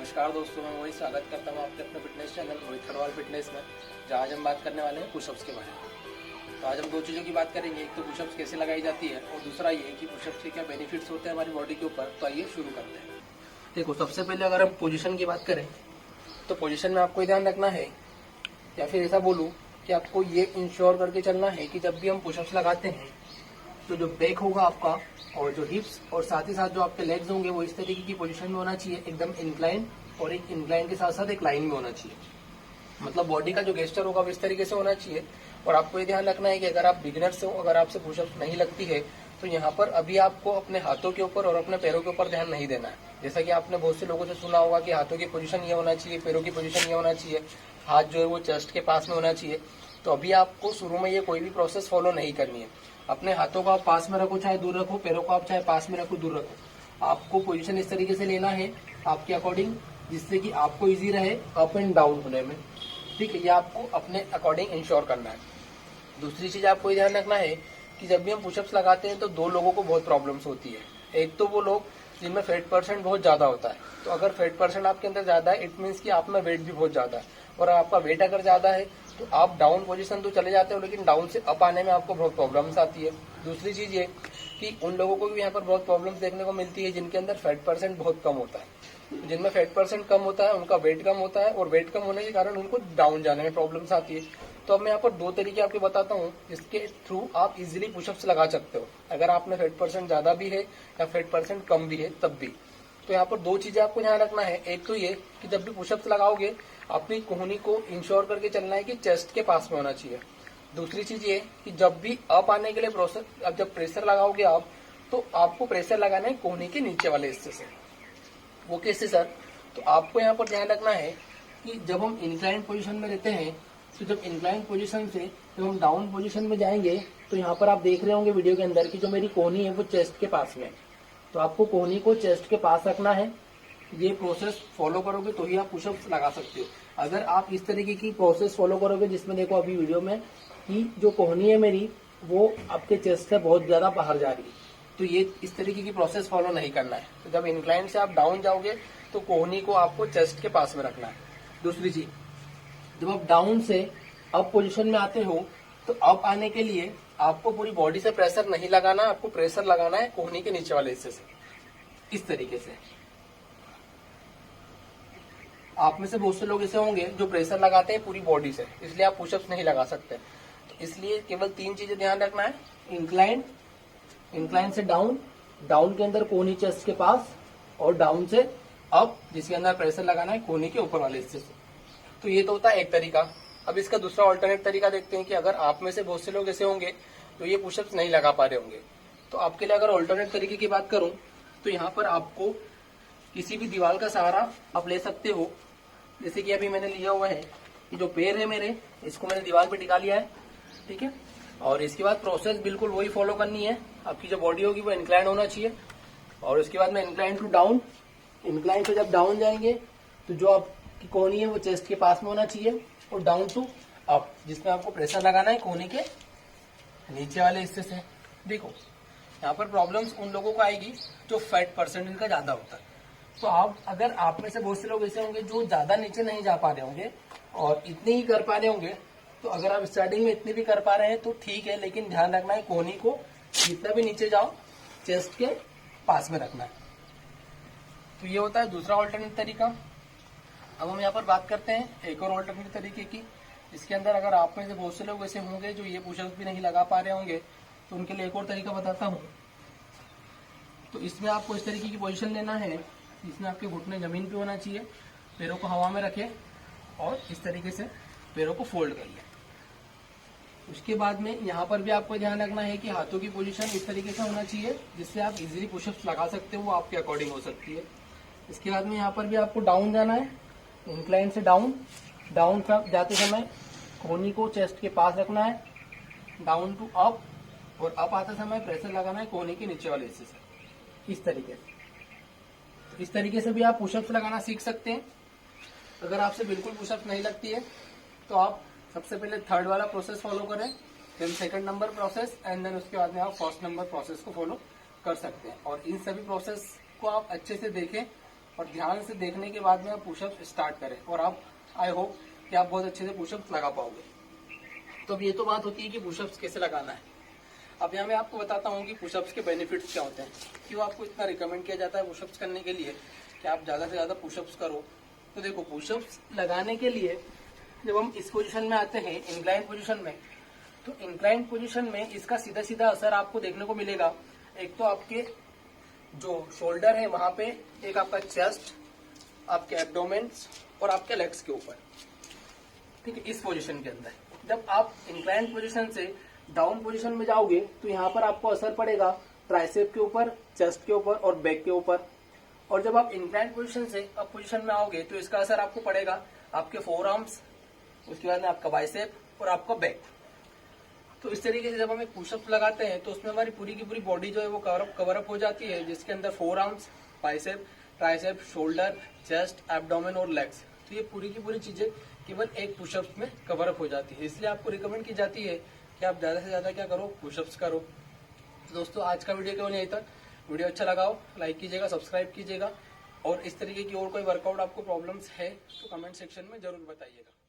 नमस्कार दोस्तों, मैं वही स्वागत करता हूँ आपके अपने फिटनेस चैनल रोहित खड़वाल फिटनेस में, जहाँ आज हम बात करने वाले हैं पुशअप्स के बारे में। तो आज हम दो चीज़ों की बात करेंगे, एक तो पुशअप्स कैसे लगाई जाती है और दूसरा ये कि पुशअप्स के क्या बेनिफिट्स होते हैं हमारी बॉडी के ऊपर। तो आइए शुरू करते हैं। देखो, सबसे पहले अगर हम पोजिशन की बात करें तो पोजिशन में आपको ध्यान रखना है, या फिर ऐसा बोलूँ कि आपको ये इंश्योर करके चलना है कि जब भी हम पुशअप्स लगाते हैं तो जो बैक होगा आपका और जो हिप्स और साथ ही साथ जो आपके लेग्स होंगे वो इस तरीके की पोजीशन में होना चाहिए, एकदम इंक्लाइन, और एक इंक्लाइन के साथ साथ एक लाइन में होना चाहिए। मतलब बॉडी का जो गेस्चर होगा वो इस तरीके से होना चाहिए। और आपको ये ध्यान रखना है कि अगर आप बिगिनर्स हो, अगर आपसे पुशअप नहीं लगती है तो यहाँ पर अभी आपको अपने हाथों के ऊपर और अपने पैरों के ऊपर ध्यान नहीं देना है। जैसा कि आपने बहुत से लोगों से सुना होगा कि हाथों की पोजीशन ये होना चाहिए, पैरों की पोजीशन ये होना चाहिए, हाथ जो है वो चेस्ट के पास में होना चाहिए। तो अभी आपको शुरू में ये कोई भी प्रोसेस फॉलो नहीं करनी है। अपने हाथों को आप पास में रखो चाहे दूर रखो, पैरों को आप चाहे पास में रखो दूर रखो, आपको पोजीशन इस तरीके से लेना है आपके अकॉर्डिंग, जिससे कि आपको इजी रहे अप एंड डाउन होने में। ठीक है, ये आपको अपने अकॉर्डिंग इंश्योर करना है। दूसरी चीज आपको ध्यान रखना है कि जब भी हम पुशअप्स लगाते हैं तो दो लोगों को बहुत प्रॉब्लम्स होती है। एक तो वो लोग जिनमें फैट परसेंट बहुत ज्यादा होता है, तो अगर फैट परसेंट आपके अंदर ज्यादा है इट मीन्स कि आप में वेट भी बहुत ज्यादा है, और आपका वेट अगर ज्यादा है तो आप डाउन पोजीशन तो चले जाते हो लेकिन डाउन से अप आने में आपको बहुत प्रॉब्लम्स आती है। दूसरी चीज ये कि उन लोगों को भी यहाँ पर बहुत प्रॉब्लम्स देखने को मिलती है जिनके अंदर फैट परसेंट बहुत कम होता है। जिनमें फैट परसेंट कम होता है उनका वेट कम होता है, और वेट कम होने के कारण उनको डाउन जाने में प्रॉब्लम्स आती है। तो अब मैं यहाँ पर दो तरीके आपको बताता हूँ जिसके थ्रू आप इजीली पुशअप्स लगा सकते हो, अगर आप में फैट परसेंट ज्यादा भी है या फैट परसेंट कम भी है तब भी। तो यहाँ पर दो चीजें आपको ध्यान रखना है। एक तो ये कि जब भी पुशअप्स लगाओगे अपनी कोहनी को इंश्योर करके चलना है कि चेस्ट के पास में होना चाहिए। दूसरी चीज ये कि जब भी अप आने के लिए प्रोसेस, अब जब प्रेशर लगाओगे आप तो आपको प्रेशर लगाना है कोहनी के नीचे वाले हिस्से से। वो कैसे सर? तो आपको यहाँ पर ध्यान रखना है कि जब हम इंक्लाइन पोजीशन में रहते हैं तो जब इंक्लाइन पोजीशन से जब हम डाउन पोजीशन में जाएंगे तो यहाँ पर आप देख रहे होंगे वीडियो के अंदर कि जो मेरी कोहनी है वो चेस्ट के पास में है। तो आपको कोहनी को चेस्ट के पास रखना है। ये प्रोसेस फॉलो करोगे तो ही आप पुशअप्स लगा सकते हो। अगर आप इस तरीके की प्रोसेस फॉलो करोगे जिसमें देखो अभी वीडियो में कि जो कोहनी है मेरी वो आपके चेस्ट से बहुत ज्यादा बाहर जा रही है, तो ये इस तरीके की प्रोसेस फॉलो नहीं करना है। तो जब इंक्लाइन से आप डाउन जाओगे तो कोहनी को आपको चेस्ट के पास में रखना है। दूसरी चीज, जब आप डाउन से अप पोजीशन में आते हो तो अप आने के लिए आपको पूरी बॉडी से प्रेशर नहीं लगाना, आपको प्रेशर लगाना है कोहनी के नीचे वाले हिस्से से, इस तरीके से। आप में से बहुत से लोग ऐसे होंगे जो प्रेशर लगाते हैं पूरी बॉडी से, इसलिए आप पुशअप्स नहीं लगा सकते। तो इसलिए केवल तीन चीजें ध्यान रखना है, इंक्लाइन, इंक्लाइन से डाउन, डाउन के अंदर कोहनी चेस्ट के पास, और डाउन से अप जिसके अंदर प्रेशर लगाना है कोहनी के ऊपर वाले हिस्से से। तो ये तो होता है एक तरीका। अब इसका दूसरा ऑल्टरनेट तरीका देखते हैं कि अगर आप में से बहुत से लोग ऐसे होंगे तो ये पुशअप्स नहीं लगा पा रहे होंगे, तो आपके लिए अगर ऑल्टरनेट तरीके की बात करूं तो यहाँ पर आपको किसी भी दीवार का सहारा आप ले सकते हो। जैसे कि अभी मैंने लिया हुआ है कि जो पैर है मेरे, इसको मैंने दीवार पे टिका लिया है, ठीक है। और इसके बाद प्रोसेस बिल्कुल वही फॉलो करनी है। आपकी जो बॉडी होगी वो इंक्लाइन होना चाहिए, और उसके बाद में इंक्लाइन टू डाउन, इंक्लाइन से जब डाउन जाएंगे तो जो आपकी कोहनी है वो चेस्ट के पास में होना चाहिए, और डाउन टू अप जिसमें आपको प्रेशर लगाना है कोहनी के नीचे वाले हिस्से से। देखो यहाँ पर प्रॉब्लम्स उन लोगों को आएगी जो फैट परसेंट इनका ज्यादा होता है। तो आप, अगर आप में से बहुत से लोग ऐसे होंगे जो ज्यादा नीचे नहीं जा पा रहे होंगे और इतने ही कर पा रहे होंगे, तो अगर आप स्टार्टिंग में इतने भी कर पा रहे हैं तो ठीक है, लेकिन ध्यान रखना है कोहनी को जितना भी नीचे जाओ चेस्ट के पास में रखना है। तो ये होता है दूसरा ऑल्टरनेट तरीका। अब हम यहाँ पर बात करते हैं एक और ऑल्टरनेट तरीके की, इसके अंदर अगर आप में से बहुत से लोग ऐसे होंगे जो ये पुशअप्स भी नहीं लगा पा रहे होंगे, तो उनके लिए एक और तरीका बताता हूँ। तो इसमें आपको इस तरीके की पोजीशन लेना है जिसमें आपके घुटने जमीन पे होना चाहिए, पैरों को हवा में रखें और इस तरीके से पैरों को फोल्ड करिए। उसके बाद में यहाँ पर भी आपको ध्यान रखना है कि हाथों की पोजीशन इस तरीके से होना चाहिए जिससे आप इजीली पुशअप्स लगा सकते हो, वो आपके अकॉर्डिंग हो सकती है। इसके बाद में यहाँ पर भी आपको डाउन जाना है, इंक्लाइन से डाउन, डाउन जाते समय कोहनी को चेस्ट के पास रखना है, डाउन टू अप, और अप आते समय प्रेशर लगाना है कोहनी के नीचे वाले हिस्से से, इस तरीके से। इस तरीके से भी आप पुशअप्स लगाना सीख सकते हैं। अगर आपसे बिल्कुल पुशअप्स नहीं लगती है तो आप सबसे पहले थर्ड वाला प्रोसेस फॉलो करें, फिर second number process, and then उसके बाद में आप फर्स्ट नंबर प्रोसेस को फॉलो कर सकते हैं। और इन सभी प्रोसेस को आप अच्छे से देखें और ध्यान से देखने के बाद में आप पुशअप्स स्टार्ट करें और आप आई होप कि आप बहुत अच्छे से पुशअप्स लगा पाओगे। तो अब ये तो बात होती है कि पुशअप्स कैसे लगाना है। अब यहाँ मैं आपको बताता हूँ कि पुशअप्स के बेनिफिट्स क्या होते हैं, क्यों आपको इतना रिकमेंड किया जाता है पुशअप्स करने के लिए कि आप ज़्यादा से ज़्यादा पुशअप्स करो। तो देखो, पुशअप्स लगाने के लिए जब हम इस पोजीशन में आते हैं, इंक्लाइन पोजीशन में, तो इंक्लाइन पोजीशन में इसका सीधा सीधा असर आपको देखने को मिलेगा। एक तो आपके जो शोल्डर है वहां पे, एक आपका चेस्ट, आपके एब्डोमेन्स और आपके लेग्स के ऊपर, ठीक है, इस पोजीशन के अंदर। जब आप इंक्लाइन पोजीशन से डाउन पोजीशन में जाओगे तो यहाँ पर आपको असर पड़ेगा ट्राइसेप के ऊपर, चेस्ट के ऊपर और बैक के ऊपर। और जब आप इंक्लाइन पोजीशन से अप पोजीशन में आओगे तो इसका असर आपको पड़ेगा आपके फोर आर्म्स, उसके बाद में आपका बाइसेप और आपका बैक। तो इस तरीके से जब हम एक पुशअप लगाते हैं तो उसमें हमारी पूरी की पूरी बॉडी जो है वो कवर अप हो जाती है, जिसके अंदर four arms, bicep, tricep, shoulder, chest, abdomen और लेग्स। तो ये पूरी की पूरी चीजें केवल एक पुशअप में कवर अप हो जाती है। इसलिए आपको रिकमेंड की जाती है कि आप ज्यादा से ज्यादा क्या करो, पुशअप्स करो। तो दोस्तों, आज का वीडियो केवल यहीं तक। वीडियो अच्छा लगा हो लाइक कीजिएगा, सब्सक्राइब कीजिएगा, और इस तरीके की और कोई वर्कआउट आपको प्रॉब्लम्स है तो कमेंट सेक्शन में जरूर बताइएगा।